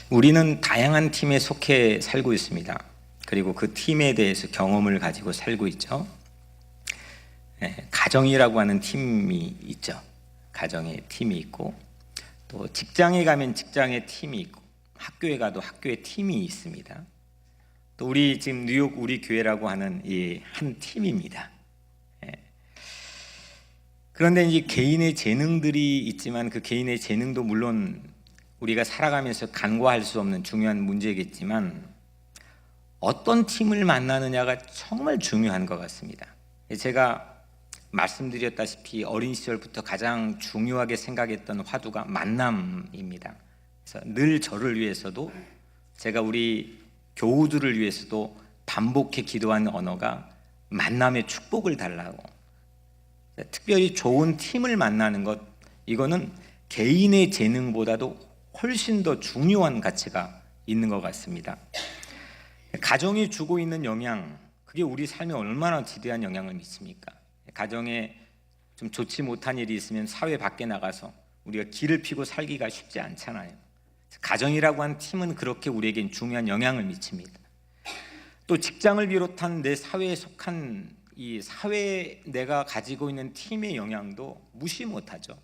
우리는 다양한 팀에 속해 살고 있습니다. 그리고 그 팀에 대해서 경험을 가지고 살고 있죠. 가정이라고 하는 팀이 있죠. 가정의 팀이 있고, 또 직장에 가면 직장의 팀이 있고, 학교에 가도 학교의 팀이 있습니다. 또 우리 지금 뉴욕 우리 교회라고 하는 이 한 팀입니다. 그런데 이제 개인의 재능들이 있지만 그 개인의 재능도 물론 우리가 살아가면서 간과할 수 없는 중요한 문제겠지만 어떤 팀을 만나느냐가 정말 중요한 것 같습니다. 제가 말씀드렸다시피 어린 시절부터 가장 중요하게 생각했던 화두가 만남입니다. 그래서 늘 저를 위해서도 제가 우리 교우들을 위해서도 반복해 기도하는 언어가 만남의 축복을 달라고. 특별히 좋은 팀을 만나는 것, 이거는 개인의 재능보다도 훨씬 더 중요한 가치가 있는 것 같습니다. 가정이 주고 있는 영향, 그게 우리 삶에 얼마나 지대한 영향을 미칩니까? 가정에 좀 좋지 못한 일이 있으면 사회 밖에 나가서 우리가 길을 피고 살기가 쉽지 않잖아요. 가정이라고 한 팀은 그렇게 우리에겐 중요한 영향을 미칩니다. 또 직장을 비롯한 내 사회에 속한 이 사회에 내가 가지고 있는 팀의 영향도 무시 못하죠.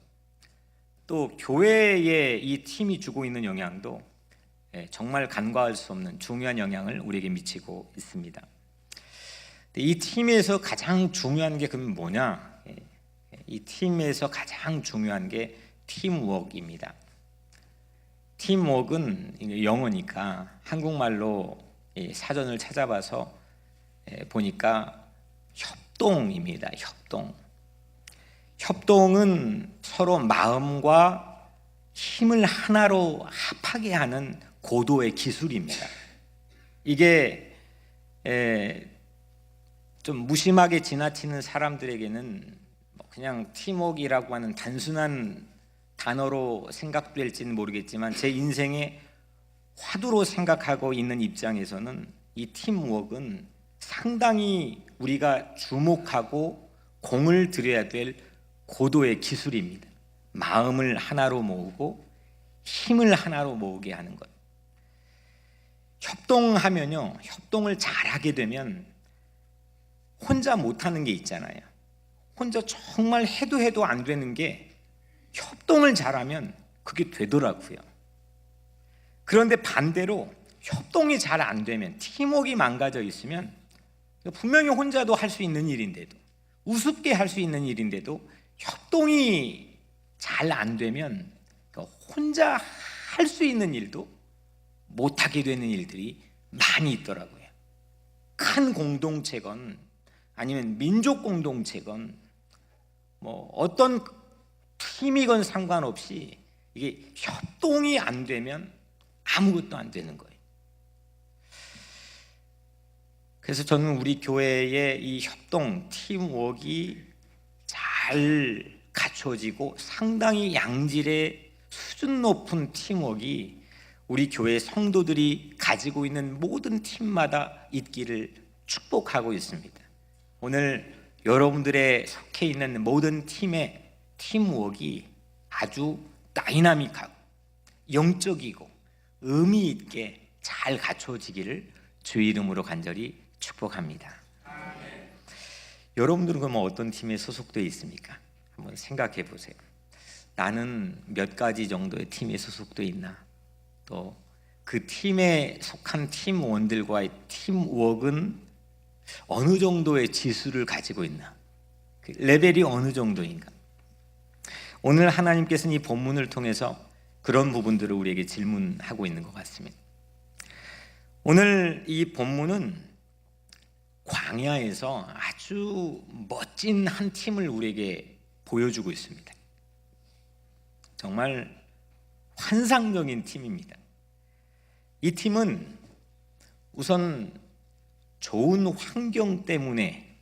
또 교회에 이 팀이 주고 있는 영향도 정말 간과할 수 없는 중요한 영향을 우리에게 미치고 있습니다. 이 팀에서 가장 중요한 게 그럼 뭐냐? 이 팀에서 가장 중요한 게 팀워크입니다. 팀워크는 영어니까 한국말로 사전을 찾아봐서 보니까 협동입니다. 협동은 서로 마음과 힘을 하나로 합하게 하는 고도의 기술입니다. 이게 좀 무심하게 지나치는 사람들에게는 그냥 팀워크라고 하는 단순한 단어로 생각될지는 모르겠지만 제 인생의 화두로 생각하고 있는 입장에서는 이 팀워크는 상당히 우리가 주목하고 공을 들여야 될 고도의 기술입니다. 마음을 하나로 모으고 힘을 하나로 모으게 하는 것. 협동하면요, 협동을 잘하게 되면 혼자 못하는 게 있잖아요. 혼자 정말 해도 안 되는 게 협동을 잘하면 그게 되더라고요. 그런데 반대로 협동이 잘 안 되면, 팀워크가 망가져 있으면 분명히 혼자도 할 수 있는 일인데도, 우습게 할 수 있는 일인데도 협동이 잘 안 되면 혼자 할 수 있는 일도 못하게 되는 일들이 많이 있더라고요. 큰 공동체건 아니면 민족 공동체건 어떤 팀이건 상관없이 이게 협동이 안 되면 아무것도 안 되는 거예요. 그래서 저는 우리 교회의 이 협동, 팀워크가 잘 갖춰지고 상당히 양질의 수준 높은 팀워크가 우리 교회 성도들이 가지고 있는 모든 팀마다 있기를 축복하고 있습니다. 오늘 여러분들의 속해 있는 모든 팀의 팀워크가 아주 다이나믹하고 영적이고 의미 있게 잘 갖춰지기를 주의 이름으로 간절히 축복합니다. 여러분들은 그럼 어떤 팀에 소속되어 있습니까? 한번 생각해 보세요. 나는 몇 가지 정도의 팀에 소속되어 있나? 또 그 팀에 속한 팀원들과의 팀워크는 어느 정도의 지수를 가지고 있나? 그 레벨이 어느 정도인가? 오늘 하나님께서는 이 본문을 통해서 그런 부분들을 우리에게 질문하고 있는 것 같습니다. 오늘 이 본문은 광야에서 아주 멋진 한 팀을 우리에게 보여주고 있습니다. 정말 환상적인 팀입니다. 이 팀은 우선 좋은 환경 때문에,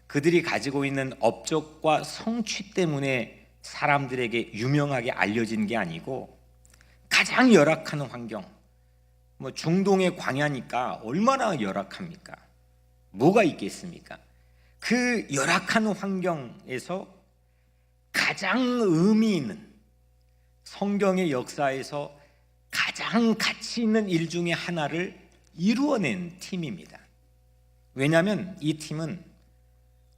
그들이 가지고 있는 업적과 성취 때문에 사람들에게 유명하게 알려진 게 아니고 가장 열악한 환경, 중동의 광야니까 얼마나 열악합니까? 뭐가 있겠습니까? 그 열악한 환경에서 가장 의미 있는, 성경의 역사에서 가장 가치 있는 일 중에 하나를 이루어낸 팀입니다. 왜냐하면 이 팀은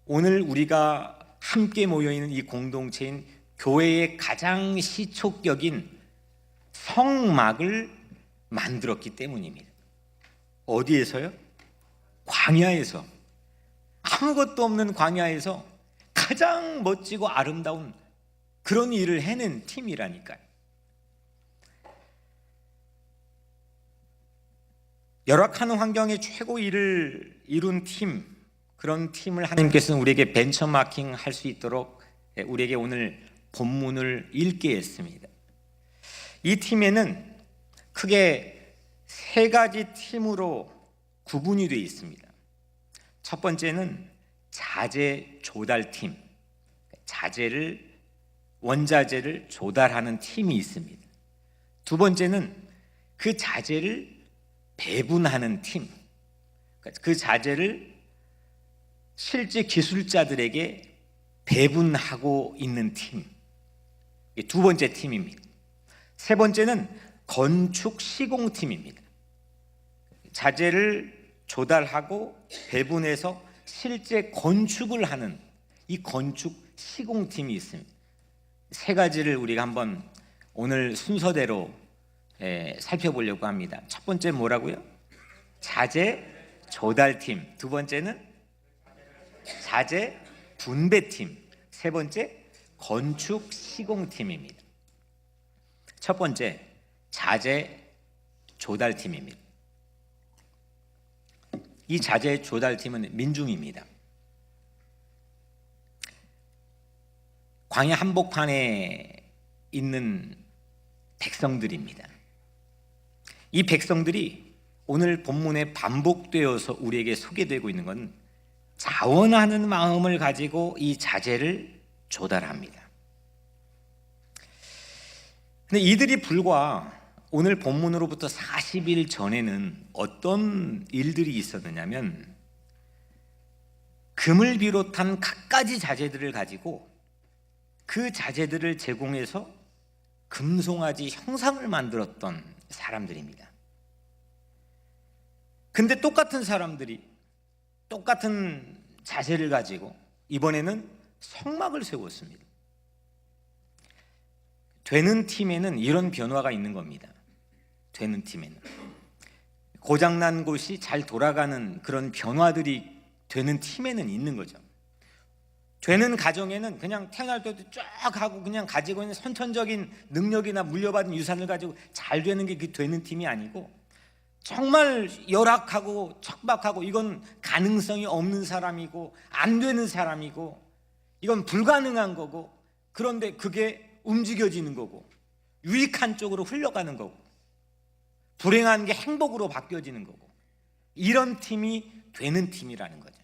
오늘 우리가 함께 모여있는 이 공동체인 교회의 가장 시초격인 성막을 만들었기 때문입니다. 어디에서요? 광야에서. 아무것도 없는 광야에서 가장 멋지고 아름다운 그런 일을 해낸 팀이라니까요. 열악한 환경에 최고 일을 이룬 팀, 그런 팀을 하나님께서는 우리에게 벤처마킹 할 수 있도록 우리에게 오늘 본문을 읽게 했습니다. 이 팀에는 크게 세 가지 팀으로 구분이 되어 있습니다. 첫 번째는 자재 조달팀, 원자재를 조달하는 팀이 있습니다. 두 번째는 그 자재를 배분하는 팀, 그 자재를 실제 기술자들에게 배분하고 있는 팀, 두 번째 팀입니다. 세 번째는 건축 시공팀입니다. 자재를 조달하고 배분해서 실제 건축을 하는 이 건축 시공팀이 있습니다. 세 가지를 우리가 한번 오늘 순서대로 살펴보려고 합니다. 첫 번째 뭐라고요? 자재 조달팀. 두 번째는 자재 분배팀. 세 번째 건축 시공팀입니다. 첫 번째 자재 조달팀입니다. 이 자재 조달팀은 민중입니다. 광야 한복판에 있는 백성들입니다. 이 백성들이 오늘 본문에 반복되어서 우리에게 소개되고 있는 건 자원하는 마음을 가지고 이 자재를 조달합니다. 근데 이들이 불과 오늘 본문으로부터 40일 전에는 어떤 일들이 있었느냐면 금을 비롯한 갖가지 자재들을 가지고 그 자재들을 제공해서 금송아지 형상을 만들었던 사람들입니다. 근데 똑같은 사람들이 똑같은 자재를 가지고 이번에는 성막을 세웠습니다. 되는 팀에는 이런 변화가 있는 겁니다. 되는 팀에는 고장난 곳이 잘 돌아가는 그런 변화들이 되는 팀에는 있는 거죠. 되는 가정에는 그냥 태어날 때도 쫙 하고 그냥 가지고 있는 선천적인 능력이나 물려받은 유산을 가지고 잘 되는 게 그 되는 팀이 아니고 정말 열악하고 척박하고 이건 가능성이 없는 사람이고 안 되는 사람이고 이건 불가능한 거고 그런데 그게 움직여지는 거고 유익한 쪽으로 흘러가는 거고 불행한 게 행복으로 바뀌어지는 거고 이런 팀이 되는 팀이라는 거죠.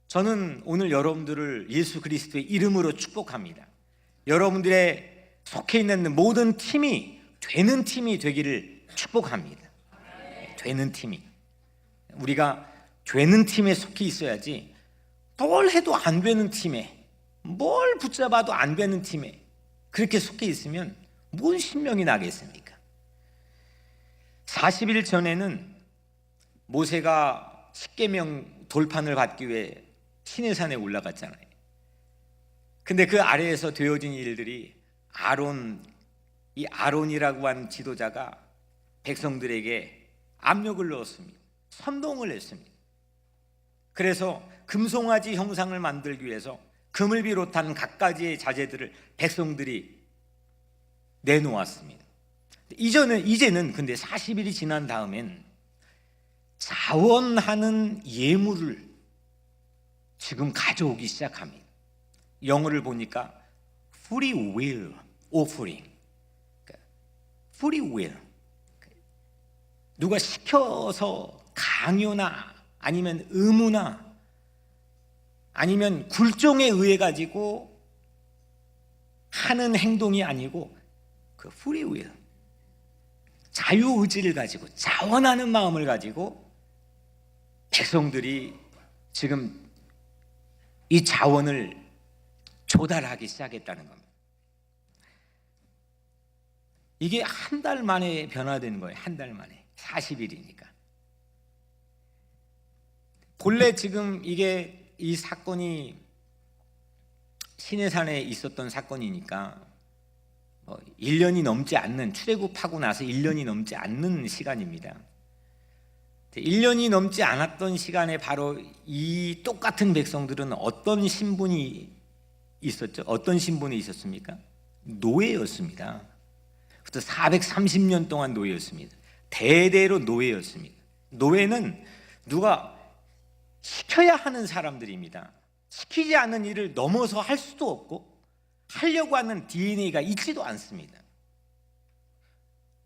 저는 오늘 여러분들을 예수 그리스도의 이름으로 축복합니다. 여러분들의 속해 있는 모든 팀이 되는 팀이 되기를 축복합니다. 되는 팀이. 우리가 되는 팀에 속해 있어야지 뭘 해도 안 되는 팀에 뭘 붙잡아도 안 되는 팀에 그렇게 속해 있으면 뭔 신명이 나겠습니까? 40일 전에는 모세가 십계명 돌판을 받기 위해 시내산에 올라갔잖아요. 근데 그 아래에서 되어진 일들이 이 아론이라고 하는 지도자가 백성들에게 압력을 넣었습니다. 선동을 했습니다. 그래서 금송아지 형상을 만들기 위해서 금을 비롯한 갖가지의 자재들을 백성들이 내놓았습니다. 이제는 근데 40일이 지난 다음엔 자원하는 예물을 지금 가져오기 시작합니다. 영어를 보니까 free will offering, free will. 누가 시켜서 강요나 아니면 의무나 아니면 굴종에 의해 가지고 하는 행동이 아니고 그 free will, 자유의지를 가지고 자원하는 마음을 가지고 백성들이 지금 이 자원을 조달하기 시작했다는 겁니다. 이게 한 달 만에 변화된 거예요. 한 달 만에. 40일이니까. 본래 지금 이 사건이 신해산에 있었던 사건이니까 1년이 넘지 않는, 출애굽하고 나서 1년이 넘지 않는 시간입니다. 1년이 넘지 않았던 시간에 바로 이 똑같은 백성들은 어떤 신분이 있었죠? 어떤 신분이 있었습니까? 노예였습니다. 그래서 430년 동안 노예였습니다. 대대로 노예였습니다. 노예는 누가 시켜야 하는 사람들입니다. 시키지 않는 일을 넘어서 할 수도 없고 하려고 하는 DNA가 있지도 않습니다.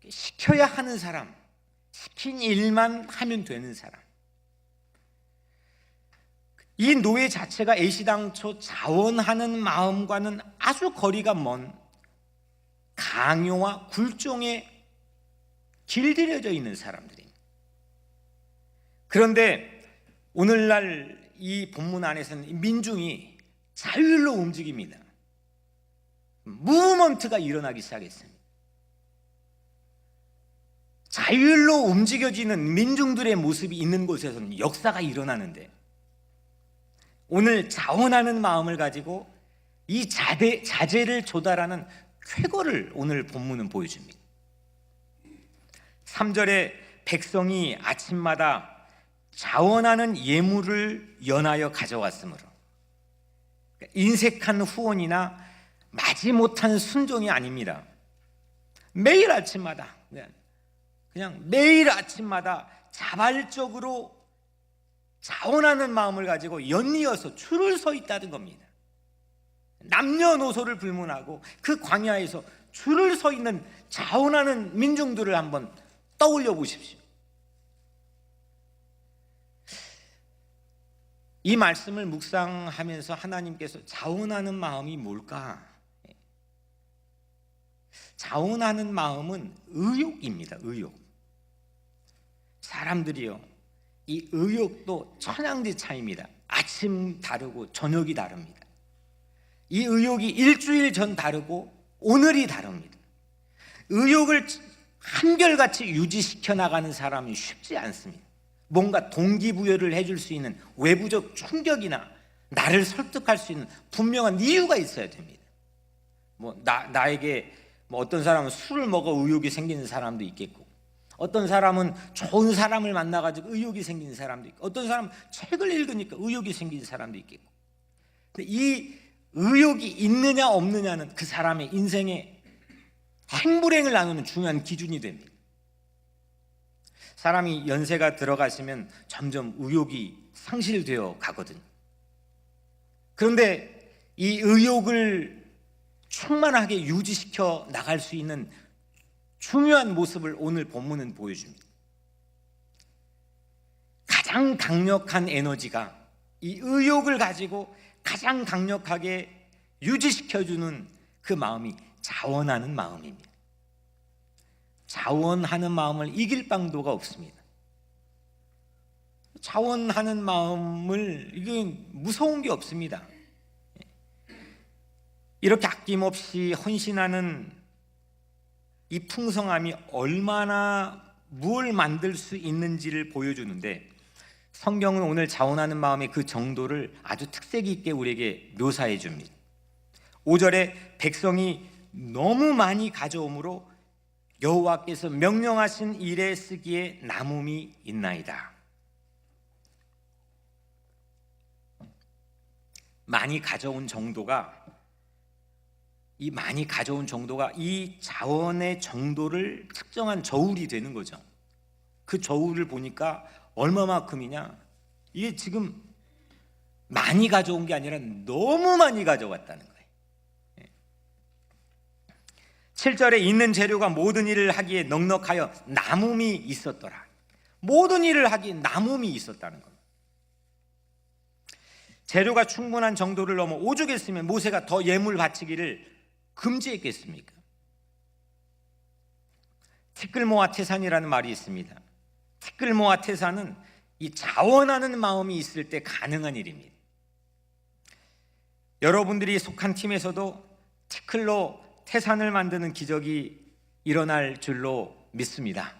시켜야 하는 사람, 시킨 일만 하면 되는 사람. 이 노예 자체가 애시당초 자원하는 마음과는 아주 거리가 먼 강요와 굴종에 길들여져 있는 사람들입니다. 그런데 오늘날 이 본문 안에서는 민중이 자율로 움직입니다. 무브먼트가 일어나기 시작했습니다. 자율로 움직여지는 민중들의 모습이 있는 곳에서는 역사가 일어나는데, 오늘 자원하는 마음을 가지고 이 자재를 조달하는 쾌거를 오늘 본문은 보여줍니다. 3절에 백성이 아침마다 자원하는 예물을 연하여 가져왔으므로, 인색한 후원이나 마지못한 순종이 아닙니다. 매일 아침마다, 그냥 매일 아침마다 자발적으로 자원하는 마음을 가지고 연이어서 줄을 서 있다는 겁니다. 남녀노소를 불문하고 그 광야에서 줄을 서 있는 자원하는 민중들을 한번 떠올려 보십시오. 이 말씀을 묵상하면서 하나님께서 자원하는 마음이 뭘까? 자원하는 마음은 의욕입니다. 의욕. 사람들이요, 이 의욕도 천양지 차이입니다. 아침 다르고 저녁이 다릅니다. 이 의욕이 일주일 전 다르고 오늘이 다릅니다. 의욕을 한결같이 유지시켜 나가는 사람이 쉽지 않습니다. 뭔가 동기부여를 해줄 수 있는 외부적 충격이나 나를 설득할 수 있는 분명한 이유가 있어야 됩니다. 나에게 어떤 사람은 술을 먹어 의욕이 생기는 사람도 있겠고, 어떤 사람은 좋은 사람을 만나가지고 의욕이 생기는 사람도 있고, 어떤 사람은 책을 읽으니까 의욕이 생기는 사람도 있겠고. 근데 이 의욕이 있느냐 없느냐는 그 사람의 인생의 행불행을 나누는 중요한 기준이 됩니다. 사람이 연세가 들어가시면 점점 의욕이 상실되어 가거든요. 그런데 이 의욕을 충만하게 유지시켜 나갈 수 있는 중요한 모습을 오늘 본문은 보여줍니다. 가장 강력한 에너지가 이 의욕을 가지고 가장 강력하게 유지시켜주는 그 마음이 자원하는 마음입니다. 자원하는 마음을 이길 방도가 없습니다. 자원하는 마음을, 이건 무서운 게 없습니다. 이렇게 아낌없이 헌신하는 이 풍성함이 얼마나 뭘 만들 수 있는지를 보여주는데, 성경은 오늘 자원하는 마음의 그 정도를 아주 특색 있게 우리에게 묘사해 줍니다. 5절에 백성이 너무 많이 가져오므로 여호와께서 명령하신 일에 쓰기에 남음이 있나이다. 많이 가져온 정도가 이 자원의 정도를 측정한 저울이 되는 거죠. 그 저울을 보니까 얼마만큼이냐? 이게 지금 많이 가져온 게 아니라 너무 많이 가져왔다는 거예요. 7절에 있는 재료가 모든 일을 하기에 넉넉하여 남음이 있었더라. 모든 일을 하기에 남음이 있었다는 겁니다. 재료가 충분한 정도를 넘어 오죽했으면 모세가 더 예물 바치기를 금지했겠습니까? 티끌모아 태산이라는 말이 있습니다. 티끌모아 태산은 이 자원하는 마음이 있을 때 가능한 일입니다. 여러분들이 속한 팀에서도 티끌로 태산을 만드는 기적이 일어날 줄로 믿습니다.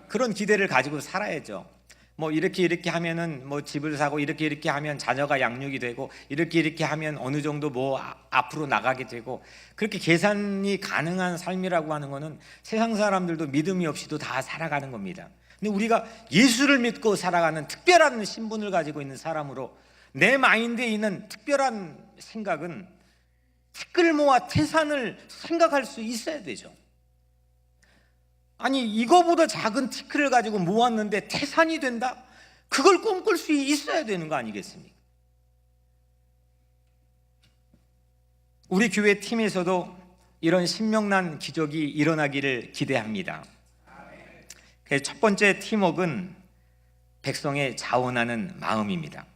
그런 기대를 가지고 살아야죠. 뭐 이렇게 하면은 뭐 집을 사고, 이렇게 하면 자녀가 양육이 되고, 이렇게 하면 어느 정도 뭐 앞으로 나가게 되고, 그렇게 계산이 가능한 삶이라고 하는 거는 세상 사람들도 믿음이 없이도 다 살아가는 겁니다. 근데 우리가 예수를 믿고 살아가는 특별한 신분을 가지고 있는 사람으로 내 마인드에 있는 특별한 생각은 티끌모아 태산을 생각할 수 있어야 되죠. 아니, 이거보다 작은 티끌을 가지고 모았는데 태산이 된다? 그걸 꿈꿀 수 있어야 되는 거 아니겠습니까? 우리 교회 팀에서도 이런 신명난 기적이 일어나기를 기대합니다. 그래서 첫 번째 팀워크는 백성의 자원하는 마음입니다.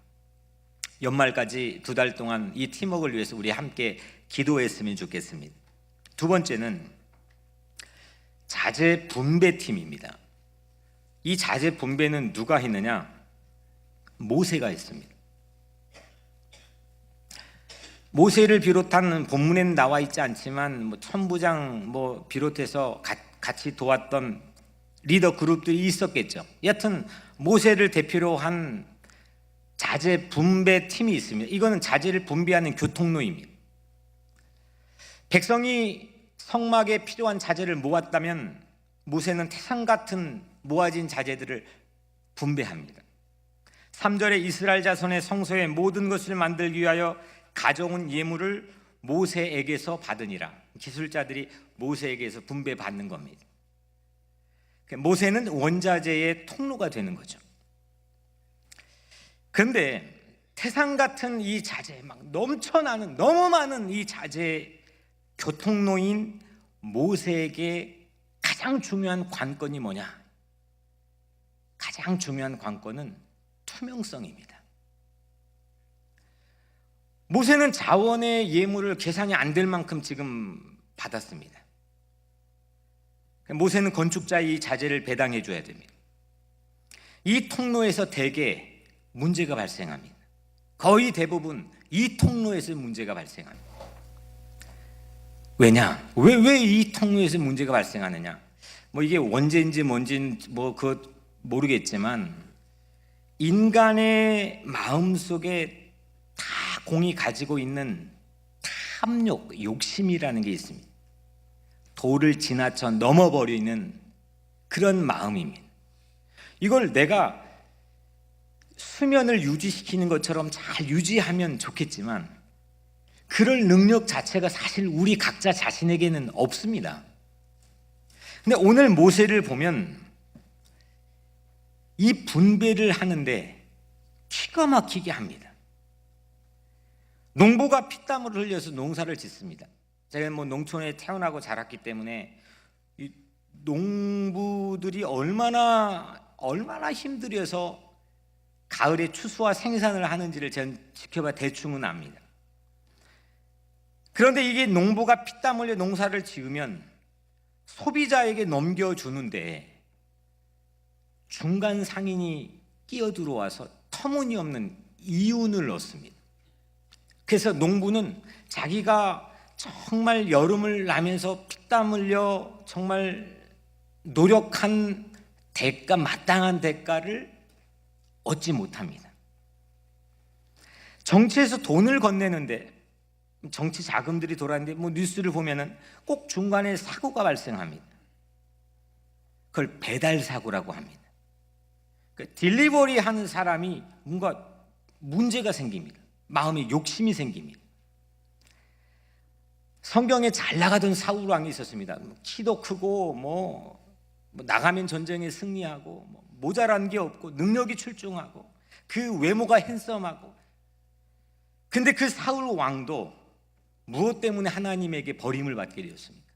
연말까지 2달 동안 이 팀워크를 위해서 우리 함께 기도했으면 좋겠습니다. 두 번째는 자재 분배팀입니다. 이 자재 분배는 누가 했느냐? 모세가 했습니다. 모세를 비롯한 본문에는 나와 있지 않지만 뭐 천부장 비롯해서 같이 도왔던 리더 그룹들이 있었겠죠. 여하튼 모세를 대표로 한 자재 분배 팀이 있습니다. 이거는 자재를 분배하는 교통로입니다. 백성이 성막에 필요한 자재를 모았다면 모세는 태산 같은 모아진 자재들을 분배합니다. 3절에 이스라엘 자손의 성소의 모든 것을 만들기 위하여 가져온 예물을 모세에게서 받으니라. 기술자들이 모세에게서 분배받는 겁니다. 모세는 원자재의 통로가 되는 거죠. 그런데 태산 같은 이 자재, 막 넘쳐나는 너무 많은 이 자재 교통로인 모세에게 가장 중요한 관건이 뭐냐? 가장 중요한 관건은 투명성입니다. 모세는 자원의 예물을 계산이 안 될 만큼 지금 받았습니다. 모세는 건축자의 이 자재를 배당해 줘야 됩니다. 이 통로에서 대개 문제가 발생합니다. 거의 대부분 이 통로에서 문제가 발생합니다. 왜냐? 왜 이 통로에서 문제가 발생하느냐? 이게 원죄인지 뭔지 그것 모르겠지만 인간의 마음속에 다 공이 가지고 있는 탐욕, 욕심이라는 게 있습니다. 도를 지나쳐 넘어버리는 그런 마음입니다. 이걸 내가 수면을 유지시키는 것처럼 잘 유지하면 좋겠지만 그럴 능력 자체가 사실 우리 각자 자신에게는 없습니다. 근데 오늘 모세를 보면 이 분배를 하는데 기가 막히게 합니다. 농부가 피땀을 흘려서 농사를 짓습니다. 제가 농촌에 태어나고 자랐기 때문에 이 농부들이 얼마나 힘들여서 가을에 추수와 생산을 하는지를 저는 지켜봐 대충은 압니다. 그런데 이게 농부가 피땀 흘려 농사를 지으면 소비자에게 넘겨주는데 중간 상인이 끼어들어와서 터무니없는 이윤을 얻습니다. 그래서 농부는 자기가 정말 여름을 나면서 피땀 흘려 정말 노력한 대가, 마땅한 대가를 얻지 못합니다. 정치에서 돈을 건네는데 정치 자금들이 돌아가는데 뉴스를 보면은 꼭 중간에 사고가 발생합니다. 그걸 배달 사고라고 합니다. 딜리버리 하는 사람이 뭔가 문제가 생깁니다. 마음에 욕심이 생깁니다. 성경에 잘 나가던 사울 왕이 있었습니다. 키도 크고 나가면 전쟁에 승리하고 모자란 게 없고 능력이 출중하고 그 외모가 핸섬하고, 근데 그 사울 왕도 무엇 때문에 하나님에게 버림을 받게 되었습니까?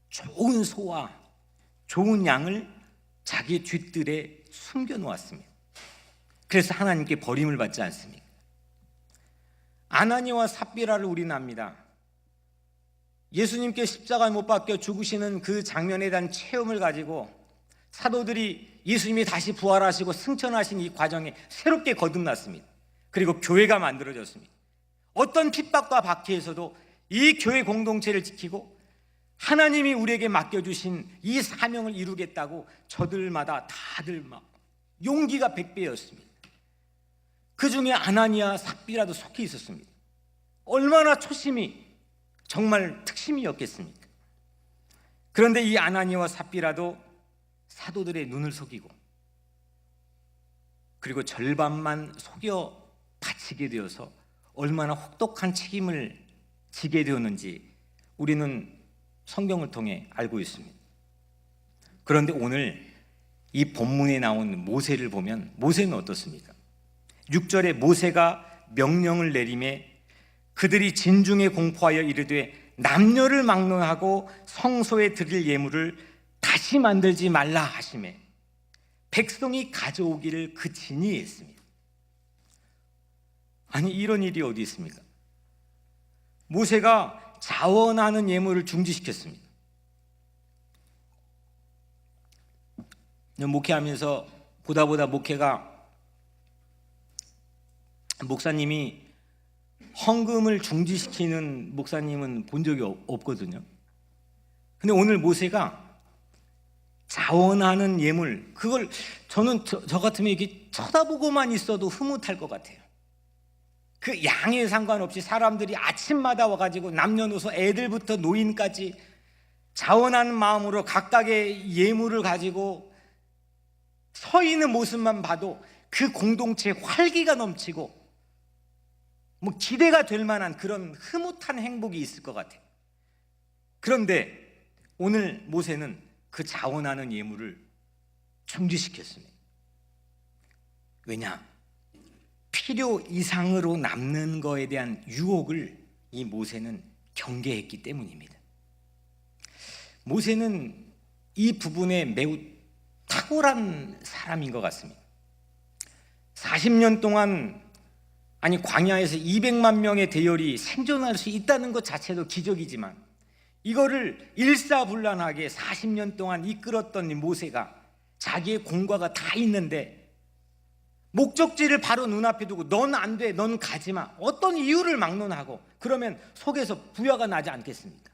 좋은 소와 좋은 양을 자기 뒷뜰에 숨겨 놓았습니다. 그래서 하나님께 버림을 받지 않습니까? 아나니와 삽비라를 우리는 압니다. 예수님께 십자가에 못 박혀 죽으시는 그 장면에 대한 체험을 가지고 사도들이 예수님이 다시 부활하시고 승천하신 이 과정에 새롭게 거듭났습니다. 그리고 교회가 만들어졌습니다. 어떤 핍박과 박해에서도 이 교회 공동체를 지키고 하나님이 우리에게 맡겨주신 이 사명을 이루겠다고 저들마다 다들 막 용기가 100배였습니다. 그 중에 아나니아 삽비라도 속해 있었습니다. 얼마나 초심이 정말 특심이었겠습니까? 그런데 이 아나니아와 삽비라도 사도들의 눈을 속이고 그리고 절반만 속여 바치게 되어서 얼마나 혹독한 책임을 지게 되었는지 우리는 성경을 통해 알고 있습니다. 그런데 오늘 이 본문에 나온 모세를 보면 모세는 어떻습니까? 6절에 모세가 명령을 내림에 그들이 진중에 공포하여 이르되 남녀를 막론하고 성소에 드릴 예물을 다시 만들지 말라 하시매 백성이 가져오기를 그치니 했습니다. 아니 이런 일이 어디 있습니까? 모세가 자원하는 예물을 중지시켰습니다. 목회하면서 보다 목회가 목사님이 헌금을 중지시키는 목사님은 본 적이 없거든요. 근데 오늘 모세가 자원하는 예물, 그걸 저는 저 같으면 이렇게 쳐다보고만 있어도 흐뭇할 것 같아요. 그 양에 상관없이 사람들이 아침마다 와가지고 남녀노소 애들부터 노인까지 자원하는 마음으로 각각의 예물을 가지고 서 있는 모습만 봐도 그 공동체에 활기가 넘치고 뭐 기대가 될 만한 그런 흐뭇한 행복이 있을 것 같아요. 그런데 오늘 모세는 그 자원하는 예물을 중지시켰습니다. 왜냐? 필요 이상으로 남는 거에 대한 유혹을 이 모세는 경계했기 때문입니다. 모세는 이 부분에 매우 탁월한 사람인 것 같습니다. 40년 동안 광야에서 200만 명의 대열이 생존할 수 있다는 것 자체도 기적이지만 이거를 일사불란하게 40년 동안 이끌었던 이 모세가 자기의 공과가 다 있는데 목적지를 바로 눈앞에 두고 넌 안 돼, 넌 가지 마, 어떤 이유를 막론하고 그러면 속에서 부야가 나지 않겠습니까?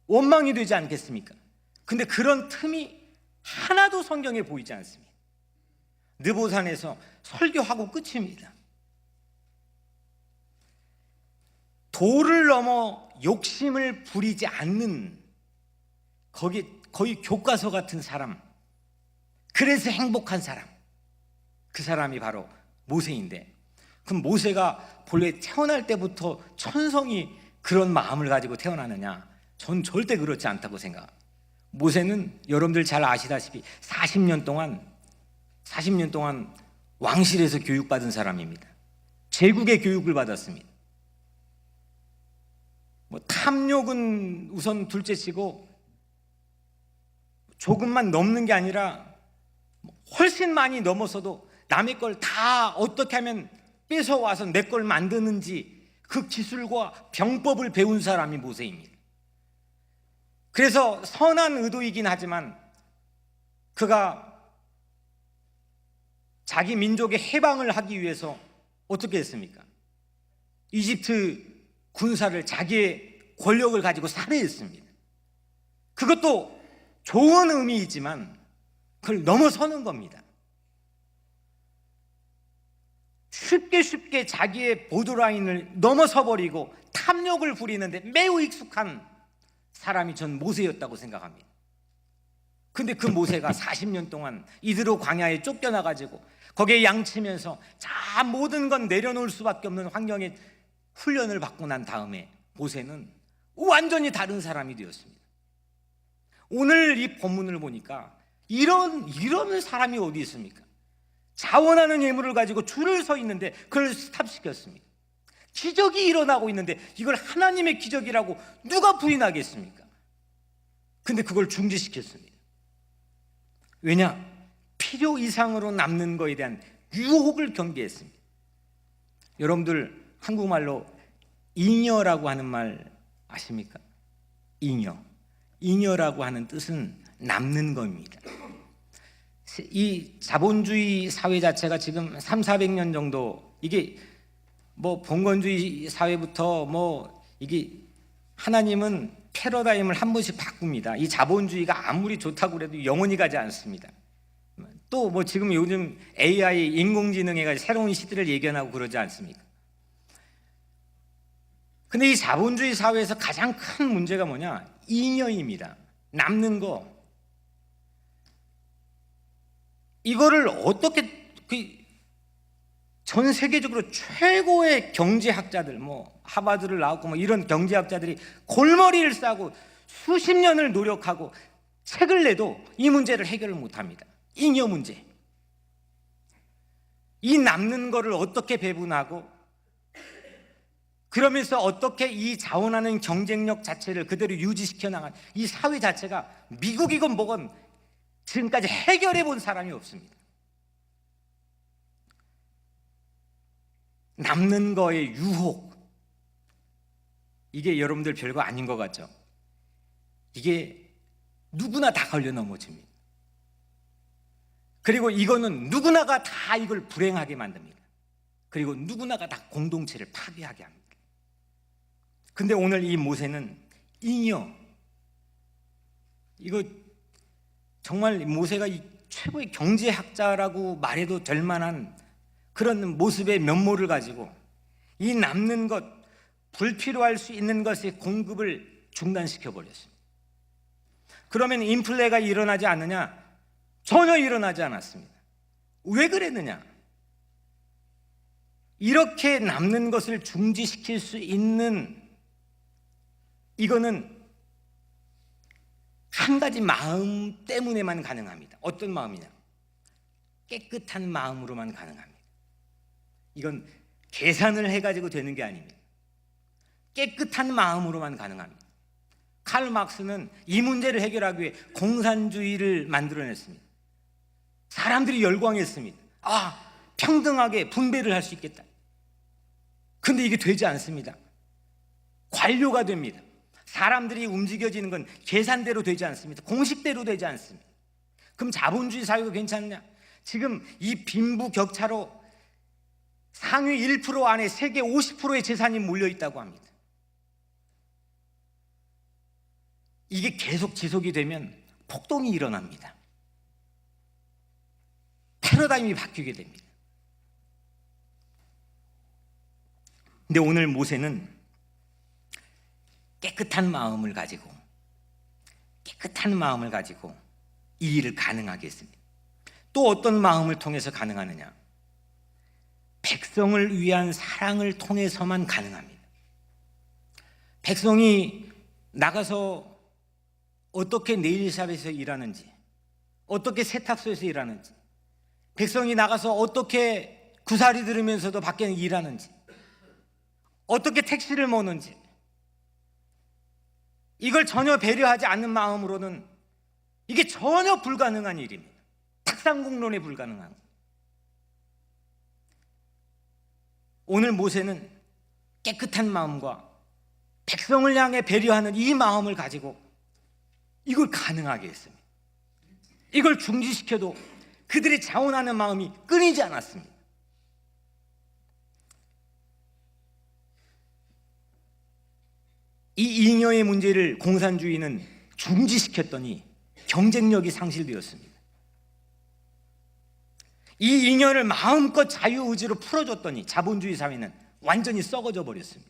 원망이 되지 않겠습니까? 근데 그런 틈이 하나도 성경에 보이지 않습니다. 느보산에서 설교하고 끝입니다. 도를 넘어 욕심을 부리지 않는 거의 교과서 같은 사람, 그래서 행복한 사람, 그 사람이 바로 모세인데, 그럼 모세가 본래 태어날 때부터 천성이 그런 마음을 가지고 태어나느냐? 전 절대 그렇지 않다고 생각합니다. 모세는 여러분들 잘 아시다시피 40년 동안 왕실에서 교육받은 사람입니다. 제국의 교육을 받았습니다. 탐욕은 우선 둘째치고 조금만 넘는 게 아니라 훨씬 많이 넘어서도 남의 걸 다 어떻게 하면 뺏어와서 내 걸 만드는지 그 기술과 병법을 배운 사람이 모세입니다. 그래서 선한 의도이긴 하지만 그가 자기 민족의 해방을 하기 위해서 어떻게 했습니까? 이집트 군사를 자기의 권력을 가지고 살해했습니다. 그것도 좋은 의미이지만 그걸 넘어서는 겁니다. 쉽게 자기의 보드라인을 넘어서 버리고 탐욕을 부리는데 매우 익숙한 사람이 전 모세였다고 생각합니다. 근데 그 모세가 40년 동안 이대로 광야에 쫓겨나가지고 거기에 양치면서 모든 건 내려놓을 수밖에 없는 환경에 훈련을 받고 난 다음에 모세는 완전히 다른 사람이 되었습니다. 오늘 이 본문을 보니까 이런 사람이 어디 있습니까? 자원하는 예물을 가지고 줄을 서 있는데 그걸 스탑시켰습니다. 기적이 일어나고 있는데 이걸 하나님의 기적이라고 누가 부인하겠습니까? 근데 그걸 중지시켰습니다. 왜냐? 필요 이상으로 남는 거에 대한 유혹을 경계했습니다. 여러분들 한국말로 잉여라고 하는 말 아십니까? 잉여라고 하는 뜻은 남는 겁니다. 이 자본주의 사회 자체가 지금 300~400년 정도, 이게 봉건주의 사회부터 이게 하나님은 패러다임을 한 번씩 바꿉니다. 이 자본주의가 아무리 좋다고 그래도 영원히 가지 않습니다. 또 뭐 지금 요즘 AI 인공지능에 새로운 시대를 예견하고 그러지 않습니까? 근데 이 자본주의 사회에서 가장 큰 문제가 뭐냐? 잉여입니다. 남는 거. 이거를 어떻게 전 세계적으로 최고의 경제학자들, 뭐 하버드를 나왔고 뭐 이런 경제학자들이 골머리를 싸고 수십 년을 노력하고 책을 내도 이 문제를 해결을 못합니다. 잉여 문제. 이 남는 거를 어떻게 배분하고 그러면서 어떻게 이 자원하는 경쟁력 자체를 그대로 유지시켜 나간 이 사회 자체가 미국이건 뭐건 지금까지 해결해 본 사람이 없습니다. 남는 거의 유혹, 이게 여러분들 별거 아닌 것 같죠? 이게 누구나 다 걸려 넘어집니다. 그리고 이거는 누구나가 다 이걸 불행하게 만듭니다. 그리고 누구나가 다 공동체를 파괴하게 합니다. 근데 오늘 이 모세는 잉여, 이거 정말 모세가 이 최고의 경제학자라고 말해도 될 만한 그런 모습의 면모를 가지고 이 남는 것, 불필요할 수 있는 것의 공급을 중단시켜 버렸습니다. 그러면 인플레가 일어나지 않느냐? 전혀 일어나지 않았습니다. 왜 그랬느냐? 이렇게 남는 것을 중지시킬 수 있는 이거는 한 가지 마음 때문에만 가능합니다. 어떤 마음이냐? 깨끗한 마음으로만 가능합니다. 이건 계산을 해가지고 되는 게 아닙니다. 깨끗한 마음으로만 가능합니다. 칼 막스는 이 문제를 해결하기 위해 공산주의를 만들어냈습니다. 사람들이 열광했습니다. 아, 평등하게 분배를 할 수 있겠다. 근데 이게 되지 않습니다. 관료가 됩니다. 사람들이 움직여지는 건 계산대로 되지 않습니다. 공식대로 되지 않습니다. 그럼 자본주의 사회가 괜찮냐? 지금 이 빈부격차로 상위 1% 안에 세계 50%의 재산이 몰려있다고 합니다. 이게 계속 지속이 되면 폭동이 일어납니다. 패러다임이 바뀌게 됩니다. 근데 오늘 모세는 깨끗한 마음을 가지고 이 일을 가능하게 했습니다. 또 어떤 마음을 통해서 가능하느냐? 백성을 위한 사랑을 통해서만 가능합니다. 백성이 나가서 어떻게 네일샵에서 일하는지, 어떻게 세탁소에서 일하는지, 백성이 나가서 어떻게 구사리 들으면서도 밖에는 일하는지, 어떻게 택시를 모는지, 이걸 전혀 배려하지 않는 마음으로는 이게 전혀 불가능한 일입니다. 탁상공론에 불가능한. 오늘 모세는 깨끗한 마음과 백성을 향해 배려하는 이 마음을 가지고 이걸 가능하게 했습니다. 이걸 중지시켜도 그들이 자원하는 마음이 끊이지 않았습니다. 이 잉여의 문제를 공산주의는 중지시켰더니 경쟁력이 상실되었습니다. 이 잉여를 마음껏 자유의지로 풀어줬더니 자본주의 사회는 완전히 썩어져 버렸습니다.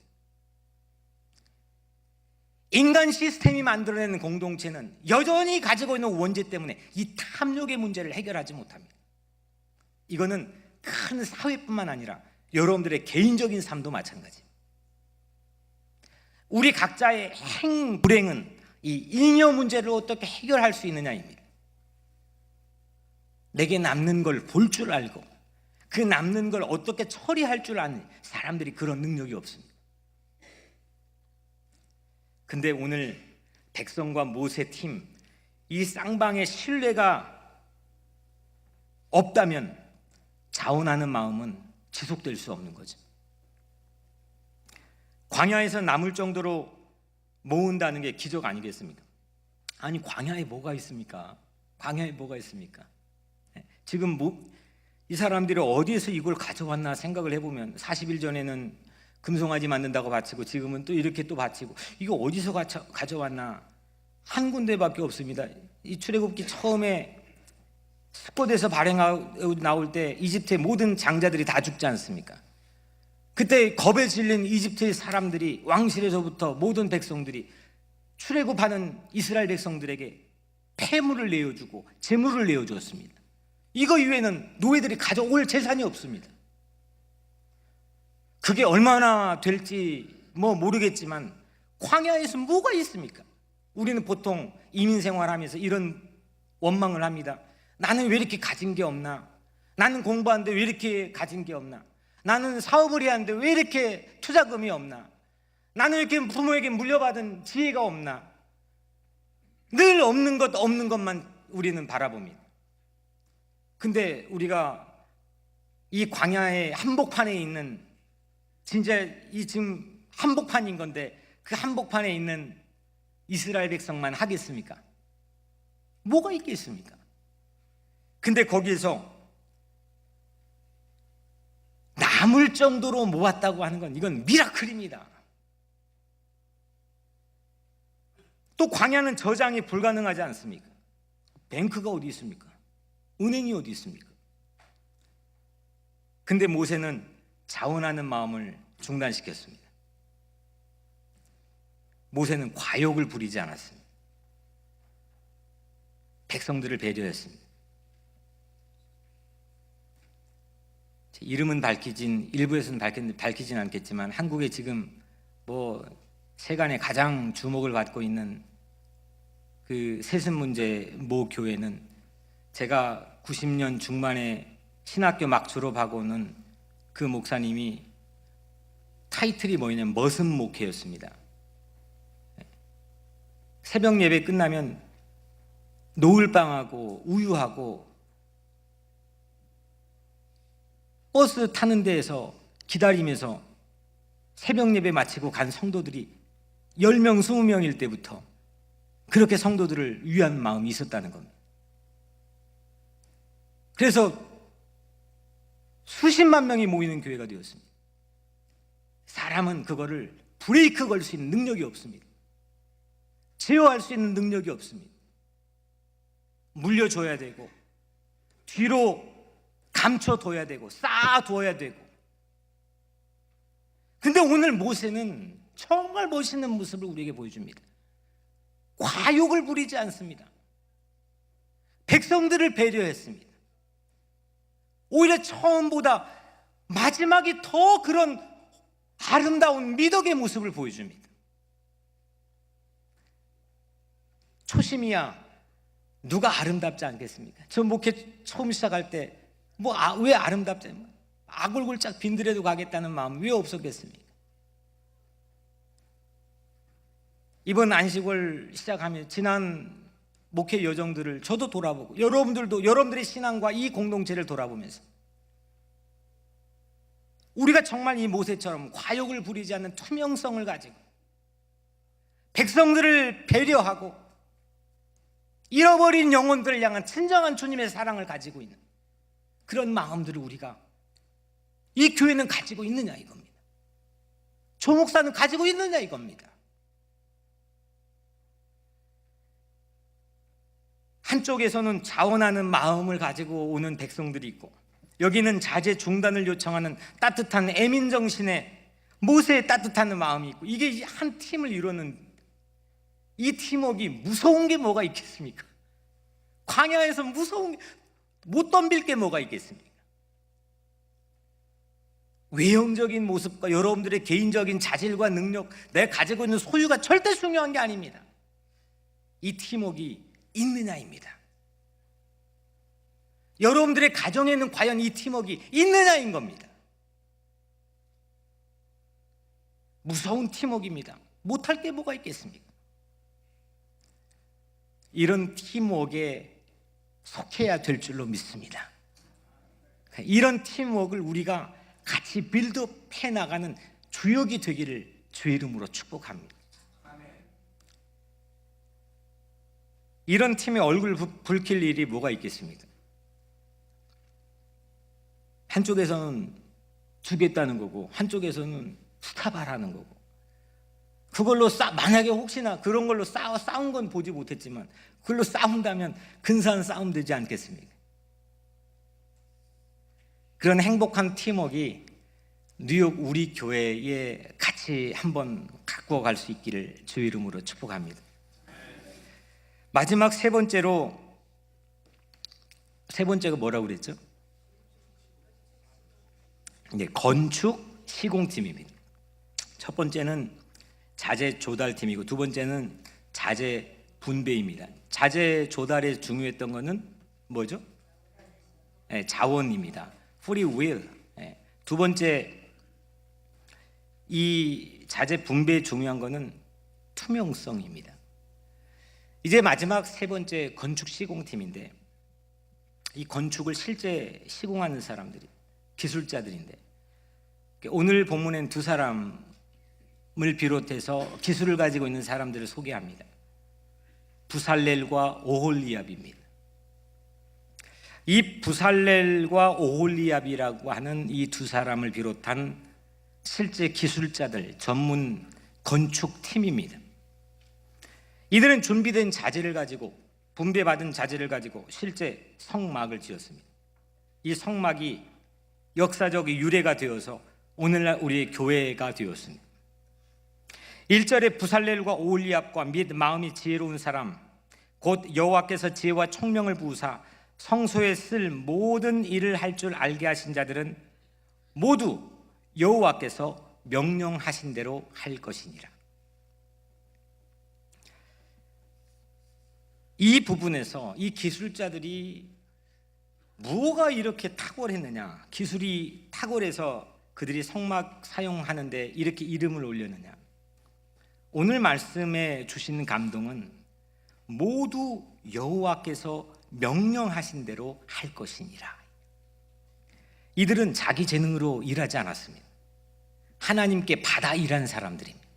인간 시스템이 만들어내는 공동체는 여전히 가지고 있는 원죄 때문에 이 탐욕의 문제를 해결하지 못합니다. 이거는 큰 사회뿐만 아니라 여러분들의 개인적인 삶도 마찬가지입니다. 우리 각자의 행불행은 이 잉여 문제를 어떻게 해결할 수 있느냐입니다. 내게 남는 걸 볼 줄 알고 그 남는 걸 어떻게 처리할 줄 아는 사람들이 그런 능력이 없습니다. 근데 오늘 백성과 모세 팀, 이 쌍방의 신뢰가 없다면 자원하는 마음은 지속될 수 없는 거죠. 광야에서 남을 정도로 모은다는 게 기적 아니겠습니까? 아니, 광야에 뭐가 있습니까? 광야에 뭐가 있습니까? 지금 이 사람들이 어디에서 이걸 가져왔나 생각을 해보면 40일 전에는 금송아지 만든다고 바치고 지금은 또 이렇게 또 바치고, 이거 어디서 가져왔나? 한 군데밖에 없습니다. 이 출애굽기 처음에 스콧에서 발행하고 나올 때 이집트의 모든 장자들이 다 죽지 않습니까? 그때 겁에 질린 이집트의 사람들이, 왕실에서부터 모든 백성들이 출애굽하는 이스라엘 백성들에게 폐물을 내어주고 재물을 내어주었습니다. 이거 이외에는 노예들이 가져올 재산이 없습니다. 그게 얼마나 될지 모르겠지만 광야에서 뭐가 있습니까? 우리는 보통 이민 생활하면서 이런 원망을 합니다. 나는 왜 이렇게 가진 게 없나? 나는 공부하는데 왜 이렇게 가진 게 없나? 나는 사업을 해야 하는데 왜 이렇게 투자금이 없나? 나는 이렇게 부모에게 물려받은 지혜가 없나? 늘 없는 것만 우리는 바라봅니다. 근데 우리가 이 광야의 한복판에 있는, 진짜 이 지금 한복판인 건데 그 한복판에 있는 이스라엘 백성만 하겠습니까? 뭐가 있겠습니까? 근데 거기에서 남을 정도로 모았다고 하는 건 이건 미라클입니다. 또 광야는 저장이 불가능하지 않습니까? 뱅크가 어디 있습니까? 은행이 어디 있습니까? 근데 모세는 자원하는 마음을 중단시켰습니다. 모세는 과욕을 부리지 않았습니다. 백성들을 배려했습니다. 이름은 일부에서는 밝히진 않겠지만 한국에 지금 세간에 가장 주목을 받고 있는 그 세습 문제 모 교회는, 제가 90년 중반에 신학교 막 졸업하고는 그 목사님이 타이틀이 뭐냐면 머슴 목회였습니다. 새벽 예배 끝나면 노을빵하고 우유하고 버스 타는 데에서 기다리면서 새벽 예배 마치고 간 성도들이 10명, 20명일 때부터 그렇게 성도들을 위한 마음이 있었다는 겁니다. 그래서 수십만 명이 모이는 교회가 되었습니다. 사람은 그거를 브레이크 걸 수 있는 능력이 없습니다. 제어할 수 있는 능력이 없습니다. 물려줘야 되고 뒤로 감춰둬야 되고 쌓아둬야 되고. 근데 오늘 모세는 정말 멋있는 모습을 우리에게 보여줍니다. 과욕을 부리지 않습니다. 백성들을 배려했습니다. 오히려 처음보다 마지막이 더 그런 아름다운 미덕의 모습을 보여줍니다. 초심이야 누가 아름답지 않겠습니까? 저 목회 처음 시작할 때 왜 아름답지? 악골골짝 빈들에도 가겠다는 마음 왜 없었겠습니까? 이번 안식월 시작하면 지난 목회 여정들을 저도 돌아보고 여러분들도 여러분들의 신앙과 이 공동체를 돌아보면서 우리가 정말 이 모세처럼 과욕을 부리지 않는 투명성을 가지고 백성들을 배려하고 잃어버린 영혼들을 향한 진정한 주님의 사랑을 가지고 있는 그런 마음들을 우리가 이 교회는 가지고 있느냐 이겁니다. 조 목사는 가지고 있느냐 이겁니다. 한쪽에서는 자원하는 마음을 가지고 오는 백성들이 있고, 여기는 자제 중단을 요청하는 따뜻한 애민정신의 모세의 따뜻한 마음이 있고, 이게 한 팀을 이루는 이 팀워크가 무서운 게 뭐가 있겠습니까? 광야에서 무서운 게, 못 덤빌 게 뭐가 있겠습니까? 외형적인 모습과 여러분들의 개인적인 자질과 능력, 내가 가지고 있는 소유가 절대 중요한 게 아닙니다. 이 팀워크가 있느냐입니다. 여러분들의 가정에는 과연 이 팀워크가 있느냐인 겁니다. 무서운 팀워크입니다. 못할 게 뭐가 있겠습니까? 이런 팀워크에 속해야 될 줄로 믿습니다. 이런 팀워크를 우리가 같이 빌드업 해나가는 주역이 되기를 주의 이름으로 축복합니다. 이런 팀의 얼굴 붉힐 일이 뭐가 있겠습니까? 한쪽에서는 주겠다는 거고 한쪽에서는 스타바라는 거고, 그걸로 만약에 혹시나 그런 걸로 싸운 건 보지 못했지만 그걸로 싸운다면 근사한 싸움 되지 않겠습니까? 그런 행복한 팀워크가 뉴욕 우리 교회에 같이 한번 갖고 갈 수 있기를 주의 이름으로 축복합니다. 마지막 세 번째가 뭐라고 그랬죠? 건축 시공팀입니다. 첫 번째는 자재 조달팀이고, 두 번째는 자재 분배입니다. 자재 조달에 중요했던 것은 뭐죠? 자원입니다. free will. 두 번째, 이 자재 분배에 중요한 것은 투명성입니다. 이제 마지막 세 번째, 건축 시공팀인데, 이 건축을 실제 시공하는 사람들이 기술자들인데, 오늘 본문엔 두 사람을 비롯해서 기술을 가지고 있는 사람들을 소개합니다. 부살렐과 오홀리압입니다. 이 부살렐과 오홀리압이라고 하는 이 두 사람을 비롯한 실제 기술자들, 전문 건축팀입니다. 이들은 준비된 자재를 가지고, 분배받은 자재를 가지고 실제 성막을 지었습니다. 이 성막이 역사적 유래가 되어서 오늘날 우리의 교회가 되었습니다. 1절에 부살렐과 오홀리압과 및 마음이 지혜로운 사람, 곧 여호와께서 지혜와 총명을 부으사 성소에 쓸 모든 일을 할 줄 알게 하신 자들은 모두 여호와께서 명령하신 대로 할 것이니라. 이 부분에서 이 기술자들이 뭐가 이렇게 탁월했느냐, 기술이 탁월해서 그들이 성막 사용하는데 이렇게 이름을 올렸느냐. 오늘 말씀에 주시는 감동은 모두 여호와께서 명령하신 대로 할 것이니라. 이들은 자기 재능으로 일하지 않았습니다. 하나님께 받아 일한 사람들입니다.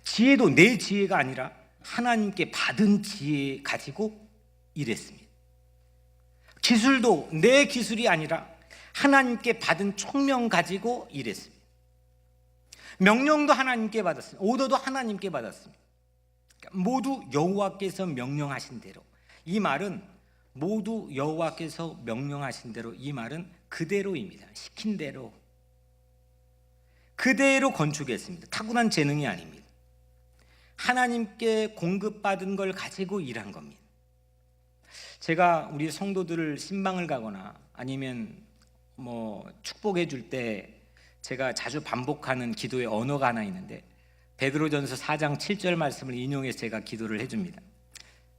지혜도 내 지혜가 아니라 하나님께 받은 지혜 가지고 일했습니다. 기술도 내 기술이 아니라 하나님께 받은 총명 가지고 일했습니다. 명령도 하나님께 받았습니다. 오더도 하나님께 받았습니다. 모두 여호와께서 명령하신 대로. 이 말은 모두 여호와께서 명령하신 대로, 이 말은 그대로입니다. 시킨 대로 그대로 건축했습니다. 타고난 재능이 아닙니다. 하나님께 공급받은 걸 가지고 일한 겁니다. 제가 우리 성도들을 신방을 가거나 아니면 축복해 줄 때 제가 자주 반복하는 기도의 언어가 하나 있는데, 베드로전서 4장 7절 말씀을 인용해서 제가 기도를 해줍니다.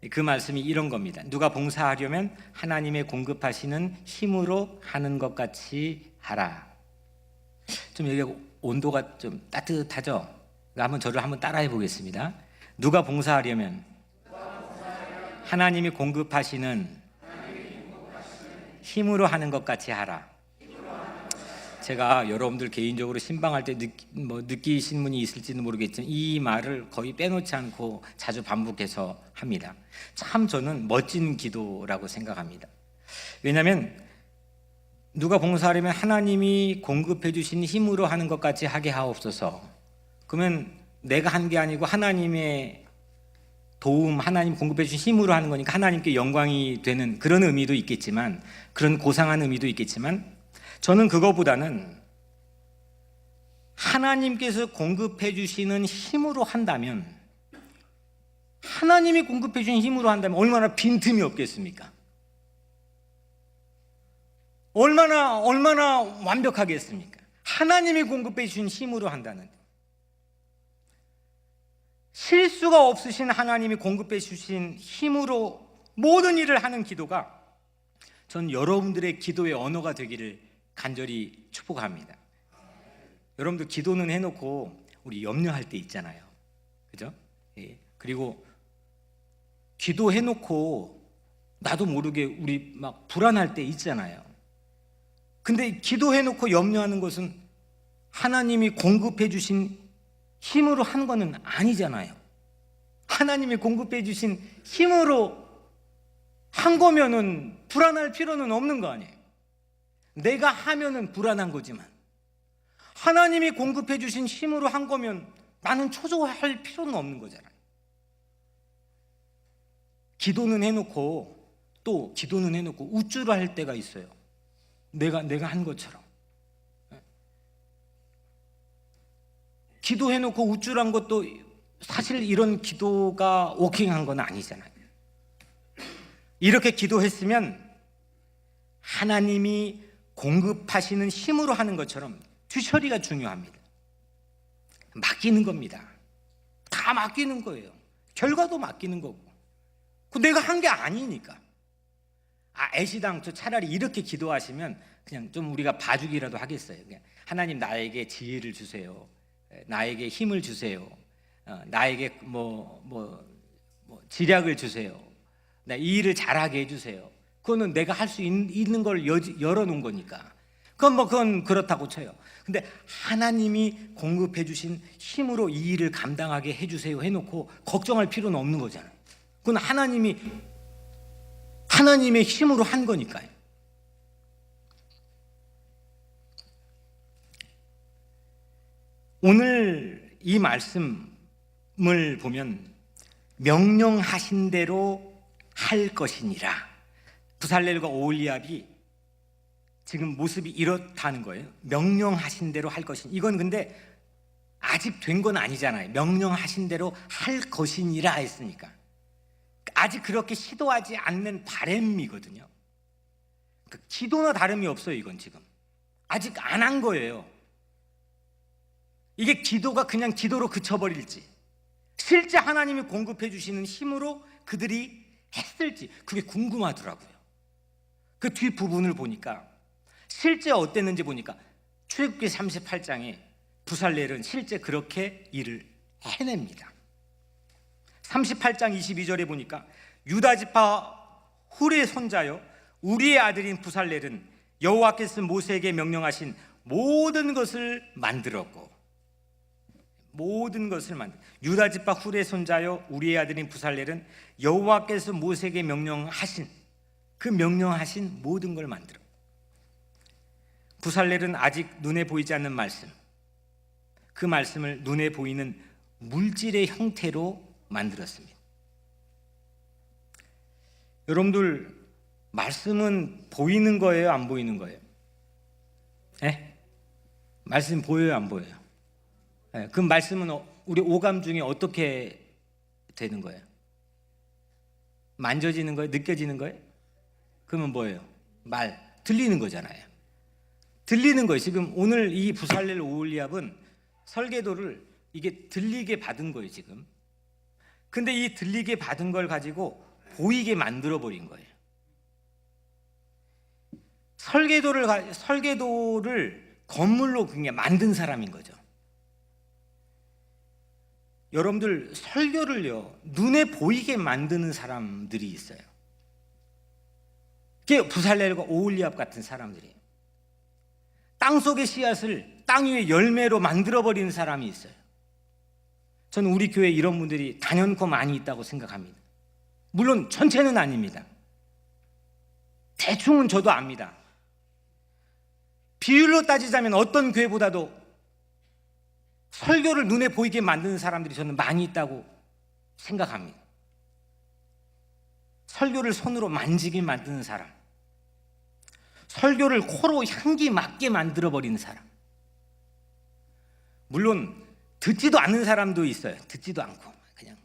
그 말씀이 이런 겁니다. 누가 봉사하려면 하나님의 공급하시는 힘으로 하는 것 같이 하라. 좀 여기가 온도가 좀 따뜻하죠? 한번 저를 한번 따라해 보겠습니다. 누가 봉사하려면 하나님이 공급하시는 힘으로 하는 것 같이 하라. 제가 여러분들 개인적으로 신방할 때 느끼신 분이 있을지는 모르겠지만 이 말을 거의 빼놓지 않고 자주 반복해서 합니다. 참 저는 멋진 기도라고 생각합니다. 왜냐하면 누가 봉사하려면 하나님이 공급해 주신 힘으로 하는 것 같이 하게 하옵소서. 그러면 내가 한 게 아니고 하나님의 도움, 하나님 공급해 주신 힘으로 하는 거니까 하나님께 영광이 되는 그런 의미도 있겠지만, 그런 고상한 의미도 있겠지만, 저는 그거보다는 하나님께서 공급해 주시는 힘으로 한다면, 하나님이 공급해 주신 힘으로 한다면 얼마나 빈틈이 없겠습니까? 얼마나 완벽하겠습니까? 하나님이 공급해 주신 힘으로 한다는데, 실수가 없으신 하나님이 공급해 주신 힘으로 모든 일을 하는 기도가 전 여러분들의 기도의 언어가 되기를 간절히 축복합니다. 여러분들 기도는 해놓고 우리 염려할 때 있잖아요, 그죠? 예. 그리고 기도해놓고 나도 모르게 우리 막 불안할 때 있잖아요. 근데 기도해놓고 염려하는 것은 하나님이 공급해 주신 힘으로 한 거는 아니잖아요. 하나님이 공급해 주신 힘으로 한 거면은 불안할 필요는 없는 거 아니에요. 내가 하면은 불안한 거지만 하나님이 공급해 주신 힘으로 한 거면 나는 초조할 필요는 없는 거잖아요. 기도는 해놓고 우쭐을 할 때가 있어요. 내가 한 것처럼. 기도해놓고 우쭐한 것도 사실 이런 기도가 워킹한 건 아니잖아요. 이렇게 기도했으면 하나님이 공급하시는 힘으로 하는 것처럼 뒤처리가 중요합니다. 맡기는 겁니다. 다 맡기는 거예요. 결과도 맡기는 거고. 내가 한 게 아니니까. 애시당초 차라리 이렇게 기도하시면 그냥 좀 우리가 봐주기라도 하겠어요. 그냥 하나님 나에게 지혜를 주세요. 나에게 힘을 주세요. 나에게 지략을 주세요. 나 이 일을 잘하게 해주세요. 그거는 내가 할 수 있는 걸 열어놓은 거니까. 그건 그렇다고 쳐요. 근데 하나님이 공급해 주신 힘으로 이 일을 감당하게 해주세요 해놓고 걱정할 필요는 없는 거잖아요. 그건 하나님의 힘으로 한 거니까요. 오늘 이 말씀을 보면 명령하신 대로 할 것이니라. 부살렐과 오홀리압이 지금 모습이 이렇다는 거예요. 명령하신 대로 할 것이니. 이건 근데 아직 된 건 아니잖아요. 명령하신 대로 할 것이니라 했으니까. 아직 그렇게 시도하지 않는 바램이거든요. 기도나 다름이 없어요. 이건 지금 아직 안 한 거예요. 이게 기도가 그냥 기도로 그쳐버릴지, 실제 하나님이 공급해 주시는 힘으로 그들이 했을지, 그게 궁금하더라고요. 그 뒷부분을 보니까 실제 어땠는지 보니까 출애굽기 38장에 부살렐은 실제 그렇게 일을 해냅니다. 38장 22절에 보니까 유다 지파 훌의 손자요 우리의 아들인 부살렐은 여호와께서 모세에게 명령하신 모든 것을 만들었고, 유다 지파 훌의 손자요 우리의 아들인 부살렐은 여호와께서 모세에게 명령하신 모든 걸 만들었고, 부살렐은 아직 눈에 보이지 않는 말씀, 그 말씀을 눈에 보이는 물질의 형태로 만들었습니다. 여러분들 말씀은 보이는 거예요, 안 보이는 거예요? 말씀 보여요, 안 보여요? 그 말씀은 우리 오감 중에 어떻게 되는 거예요? 만져지는 거예요? 느껴지는 거예요? 그러면 뭐예요? 들리는 거잖아요. 들리는 거예요. 지금 오늘 이 부살렐 오홀리압은 설계도를 이게 들리게 받은 거예요, 지금. 근데 이 들리게 받은 걸 가지고 보이게 만들어 버린 거예요. 설계도를 건물로 그냥 만든 사람인 거죠. 여러분들 설교를요 눈에 보이게 만드는 사람들이 있어요. 그게 부살렐과 오홀리압 같은 사람들이에요. 땅속의 씨앗을 땅 위에 열매로 만들어 버리는 사람이 있어요. 저는 우리 교회에 이런 분들이 단연코 많이 있다고 생각합니다. 물론 전체는 아닙니다. 대충은 저도 압니다. 비율로 따지자면 어떤 교회보다도 설교를 눈에 보이게 만드는 사람들이 저는 많이 있다고 생각합니다. 설교를 손으로 만지게 만드는 사람, 설교를 코로 향기 맡게 만들어버리는 사람. 물론 듣지도 않는 사람도 있어요. 듣지도 않고 그냥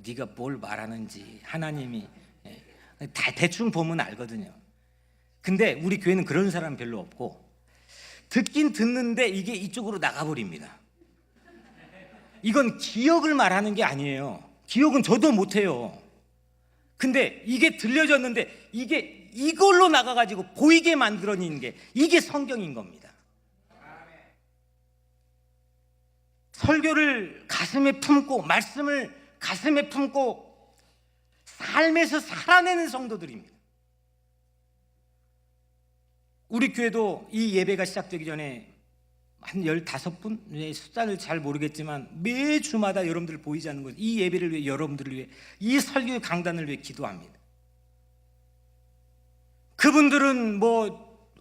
네가 뭘 말하는지 하나님이 다 대충 보면 알거든요. 근데 우리 교회는 그런 사람 별로 없고, 듣긴 듣는데 이게 이쪽으로 나가버립니다. 이건 기억을 말하는 게 아니에요. 기억은 저도 못해요. 근데 이게 들려졌는데 이게 이걸로 나가가지고 보이게 만들어내는 게 이게 성경인 겁니다. 설교를 가슴에 품고 말씀을 가슴에 품고 삶에서 살아내는 성도들입니다. 우리 교회도 이 예배가 시작되기 전에 한 15분? 숫자를 잘 모르겠지만 매주마다 여러분들 보이지 않는 것, 이 예배를 위해, 여러분들을 위해, 이 설교의 강단을 위해 기도합니다. 그분들은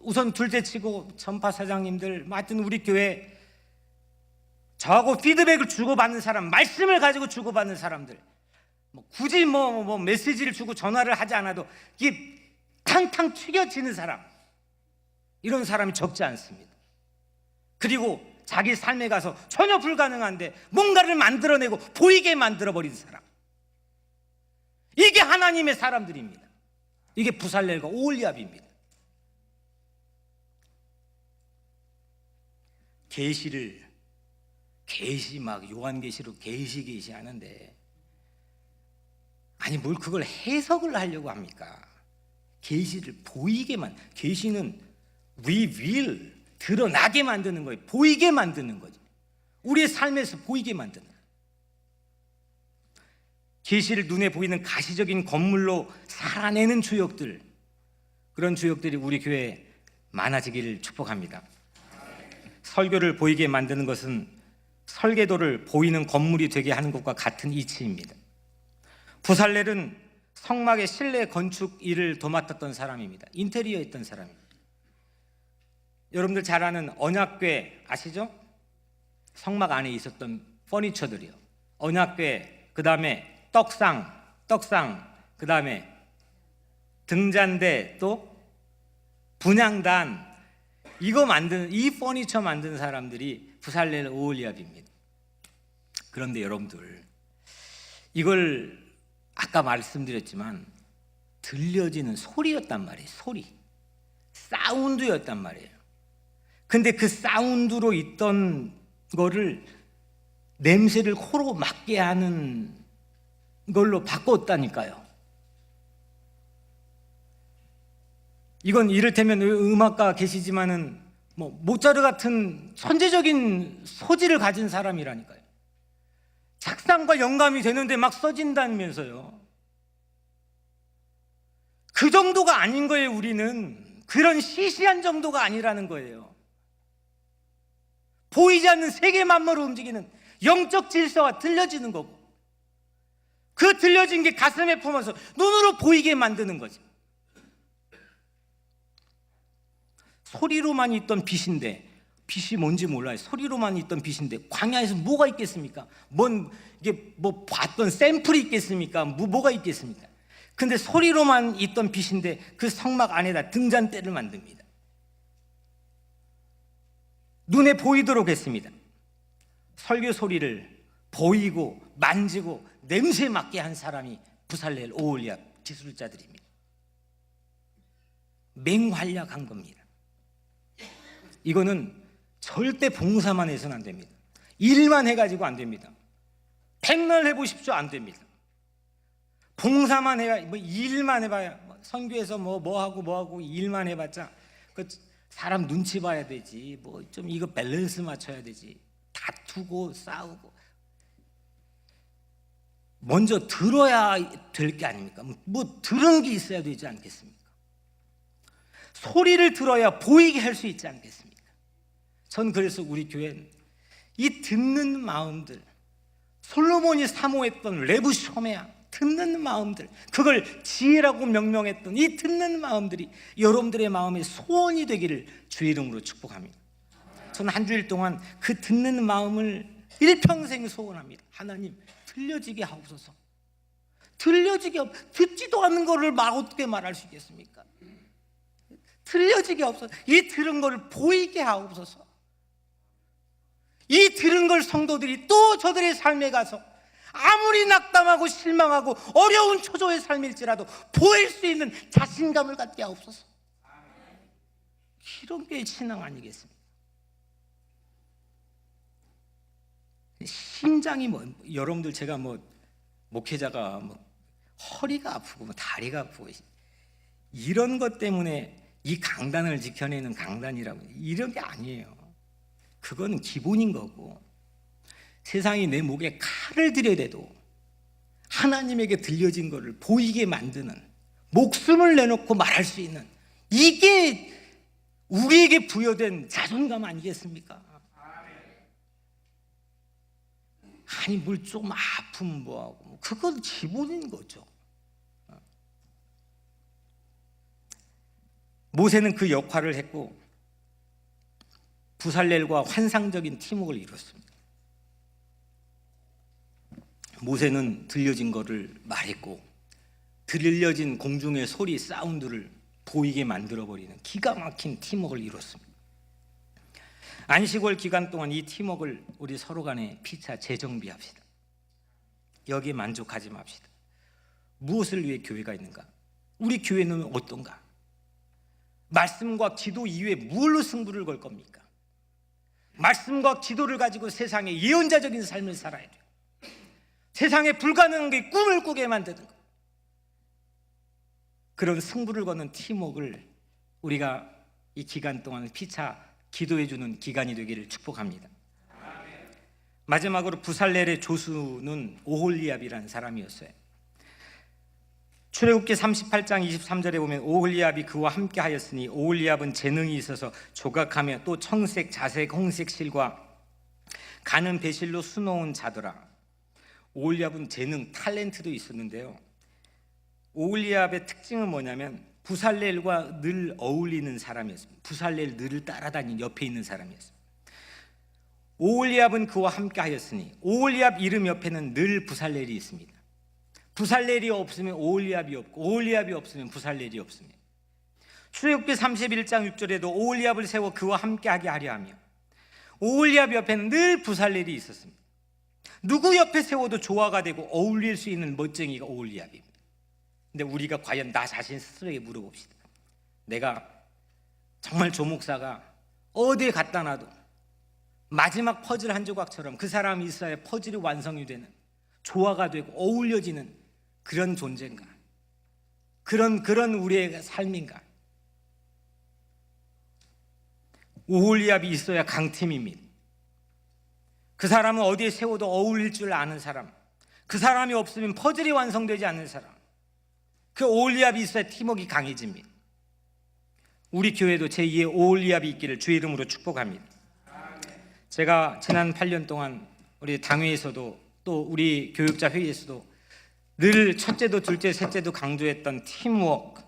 우선 둘째치고 전파 사장님들, 하여튼 우리 교회 저하고 피드백을 주고받는 사람, 말씀을 가지고 주고받는 사람들, 굳이 메시지를 주고 전화를 하지 않아도 이게 탕탕 튀겨지는 사람, 이런 사람이 적지 않습니다. 그리고 자기 삶에 가서 전혀 불가능한데 뭔가를 만들어내고 보이게 만들어버린 사람, 이게 하나님의 사람들입니다. 이게 부살렐과 오홀리압입니다. 계시 막 요한계시로 계시 하는데, 아니 뭘 그걸 해석을 하려고 합니까? 계시를 보이게만, 계시는 reveal, 드러나게 만드는 거예요. 보이게 만드는 거죠. 우리의 삶에서 보이게 만드는 거예요. 계시를 눈에 보이는 가시적인 건물로 살아내는 주역들, 그런 주역들이 우리 교회에 많아지기를 축복합니다. 설교를 보이게 만드는 것은 설계도를 보이는 건물이 되게 하는 것과 같은 이치입니다. 부살렐은 성막의 실내 건축 일을 도맡았던 사람입니다. 인테리어 했던 사람입니다. 여러분들 잘 아는 언약궤 아시죠? 성막 안에 있었던 퍼니처들이요. 언약궤, 그 다음에 떡상, 그 다음에 등잔대, 또 분향단, 이 퍼니처 만든 사람들이 부살렐, 오홀리압입니다. 그런데 여러분들, 이걸 아까 말씀드렸지만 들려지는 소리였단 말이에요. 소리, 사운드였단 말이에요. 근데 그 사운드로 있던 거를 냄새를 코로 맡게 하는 걸로 바꿨다니까요. 이건 이를테면 음악가 계시지만은 모차르트 같은 천재적인 소질을 가진 사람이라니까요. 작상과 영감이 되는데 막 써진다면서요. 그 정도가 아닌 거예요. 우리는 그런 시시한 정도가 아니라는 거예요. 보이지 않는 세계 만물을 움직이는 영적 질서가 들려지는 거고, 그 들려진 게 가슴에 품어서 눈으로 보이게 만드는 거죠. 소리로만 있던 빛인데, 빛이 뭔지 몰라요. 소리로만 있던 빛인데 광야에서 뭐가 있겠습니까? 이게 봤던 샘플이 있겠습니까? 뭐가 있겠습니까? 근데 소리로만 있던 빛인데 그 성막 안에다 등잔대를 만듭니다. 눈에 보이도록 했습니다. 설교 소리를 보이고 만지고 냄새 맡게 한 사람이 부살렐, 오홀리압 기술자들입니다. 맹활약한 겁니다. 이거는 절대 봉사만 해서는 안 됩니다. 일만 해가지고 안 됩니다. 백날 해보십시오. 안 됩니다. 봉사만 해야, 일만 해봐야, 선교에서 뭐 하고 일만 해봤자 그 사람 눈치 봐야 되지, 좀 이거 밸런스 맞춰야 되지, 다투고 싸우고, 먼저 들어야 될 게 아닙니까? 들은 게 있어야 되지 않겠습니까? 소리를 들어야 보이게 할 수 있지 않겠습니까? 전 그래서 우리 교회는 이 듣는 마음들, 솔로몬이 사모했던 레브 쇼메아, 듣는 마음들, 그걸 지혜라고 명명했던 이 듣는 마음들이 여러분들의 마음의 소원이 되기를 주의 이름으로 축복합니다. 저는 한 주일 동안 그 듣는 마음을 일평생 소원합니다. 하나님, 들려지게 하옵소서. 듣지도 않는 거를 어떻게 말할 수 있겠습니까? 들려지게 하옵소서. 이 들은 거를 보이게 하옵소서. 이 들은 걸 성도들이 또 저들의 삶에 가서 아무리 낙담하고 실망하고 어려운 초조의 삶일지라도 보일 수 있는 자신감을 갖게 하옵소서. 이런 게 신앙 아니겠습니까? 심장이 여러분들, 제가 목회자가 허리가 아프고 다리가 아프고 이런 것 때문에 이 강단을 지켜내는 강단이라고, 이런 게 아니에요. 그거는 기본인 거고, 세상이 내 목에 칼을 들여대도 하나님에게 들려진 것을 보이게 만드는, 목숨을 내놓고 말할 수 있는, 이게 우리에게 부여된 자존감 아니겠습니까? 아니 뭘 좀 아프면 뭐하고, 그건 기본인 거죠. 모세는 그 역할을 했고 부살렐과 환상적인 팀워크를 이뤘습니다. 모세는 들려진 것을 말했고 들려진 공중의 소리, 사운드를 보이게 만들어버리는 기가 막힌 팀워크를 이뤘습니다. 안식월 기간 동안 이 팀워크를 우리 서로 간에 피차 재정비합시다. 여기에 만족하지 맙시다. 무엇을 위해 교회가 있는가? 우리 교회는 어떤가? 말씀과 기도 이외에 무엇로 승부를 걸 겁니까? 말씀과 기도를 가지고 세상에 예언자적인 삶을 살아야 돼요. 세상에 불가능한 게 꿈을 꾸게 만드는 것. 그런 승부를 거는 팀워크를 우리가 이 기간 동안 피차 기도해주는 기간이 되기를 축복합니다. 마지막으로 부살렐의 조수는 오홀리압이라는 사람이었어요. 출애굽기 38장 23절에 보면 오홀리압이 그와 함께 하였으니 오홀리압은 재능이 있어서 조각하며 또 청색, 자색, 홍색 실과 가는 배실로 수놓은 자더라. 오홀리압은 재능, 탤런트도 있었는데요. 오홀리압의 특징은 뭐냐면 부살렐과 늘 어울리는 사람이었습니다. 부살렐 늘 따라다니는 옆에 있는 사람이었습니다. 오홀리압은 그와 함께 하였으니 오홀리압 이름 옆에는 늘 부살렐이 있습니다. 부살렐이 없으면 오홀리압이 없고 오홀리압이 없으면 부살렐이 없습니다. 출애굽기 31장 6절에도 오홀리압을 세워 그와 함께하게 하려 하며 오홀리압 옆에는 늘 부살렐이 있었습니다. 누구 옆에 세워도 조화가 되고 어울릴 수 있는 멋쟁이가 오홀리압입니다. 근데 우리가 과연 나 자신 스스로에게 물어봅시다. 내가 정말 조 목사가 어디에 갖다 놔도 마지막 퍼즐 한 조각처럼 그 사람이 있어야 퍼즐이 완성이 되는, 조화가 되고 어울려지는 그런 존재인가? 그런 우리의 삶인가? 오홀리압이 있어야 강팀입니다. 그 사람은 어디에 세워도 어울릴 줄 아는 사람, 그 사람이 없으면 퍼즐이 완성되지 않는 사람, 그 오홀리압이 있어야 팀워크가 강해집니다. 우리 교회도 제2의 오홀리압이 있기를 주의 이름으로 축복합니다. 제가 지난 8년 동안 우리 당회에서도 또 우리 교육자 회의에서도 늘 첫째도 둘째 셋째도 강조했던 팀워크,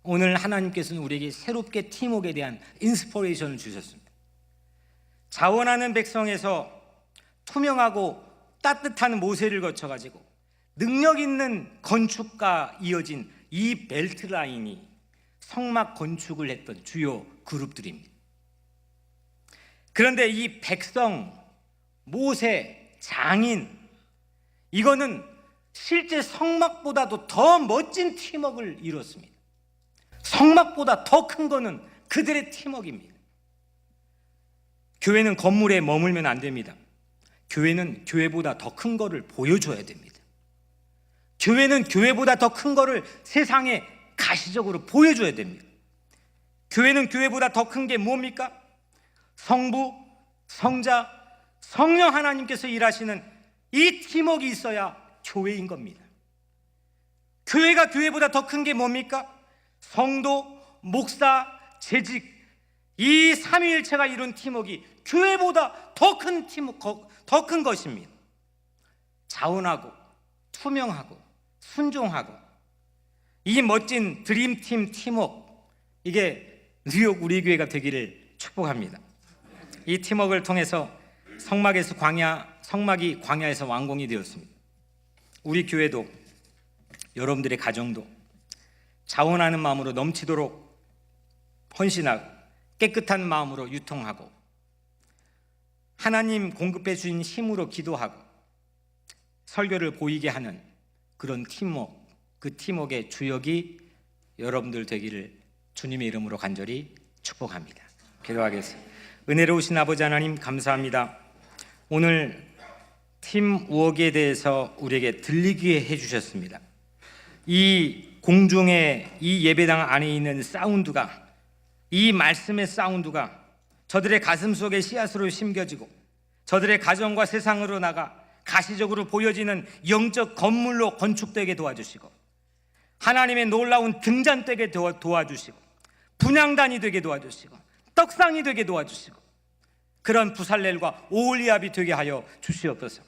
오늘 하나님께서는 우리에게 새롭게 팀워크에 대한 인스퍼레이션을 주셨습니다. 자원하는 백성에서 투명하고 따뜻한 모세를 거쳐가지고 능력 있는 건축가 이어진 이 벨트 라인이 성막 건축을 했던 주요 그룹들입니다. 그런데 이 백성, 모세, 장인, 이거는 실제 성막보다도 더 멋진 팀워크를 이뤘습니다. 성막보다 더 큰 거는 그들의 팀워크입니다. 교회는 건물에 머물면 안 됩니다. 교회는 교회보다 더 큰 거를 보여줘야 됩니다. 교회는 교회보다 더 큰 거를 세상에 가시적으로 보여줘야 됩니다. 교회는 교회보다 더 큰 게 뭡니까? 성부, 성자, 성령 하나님께서 일하시는 이 팀워크가 있어야 교회인 겁니다. 교회가 교회보다 더 큰 게 뭡니까? 성도, 목사, 재직, 이 삼위일체가 이룬 팀워크가 교회보다 더 큰 팀워크, 더 큰 것입니다. 자원하고 투명하고 순종하고 이 멋진 드림팀 팀워크, 이게 뉴욕 우리 교회가 되기를 축복합니다. 이 팀워크를 통해서 성막이 광야에서 완공이 되었습니다. 우리 교회도, 여러분들의 가정도 자원하는 마음으로 넘치도록 헌신하고 깨끗한 마음으로 유통하고 하나님 공급해 주신 힘으로 기도하고 설교를 보이게 하는 그런 팀워크, 그 팀워크의 주역이 여러분들 되기를 주님의 이름으로 간절히 축복합니다. 기도하겠습니다. 은혜로우신 아버지 하나님, 감사합니다. 오늘 팀워크에 대해서 우리에게 들리게 해주셨습니다. 이 공중에, 이 예배당 안에 있는 사운드가, 이 말씀의 사운드가 저들의 가슴 속에 씨앗으로 심겨지고 저들의 가정과 세상으로 나가 가시적으로 보여지는 영적 건물로 건축되게 도와주시고 하나님의 놀라운 등잔되게 도와주시고 분향단이 되게 도와주시고 떡상이 되게 도와주시고 그런 부살렐과 오홀리압이 되게 하여 주시옵소서.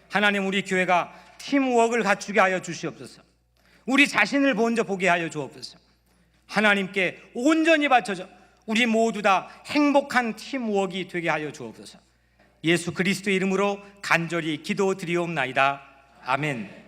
하나님, 우리 교회가 팀워크를 갖추게 하여 주시옵소서. 우리 자신을 먼저 보게 하여 주옵소서. 하나님께 온전히 바쳐져 우리 모두 다 행복한 팀워크가 되게 하여 주옵소서. 예수 그리스도의 이름으로 간절히 기도드리옵나이다. 아멘.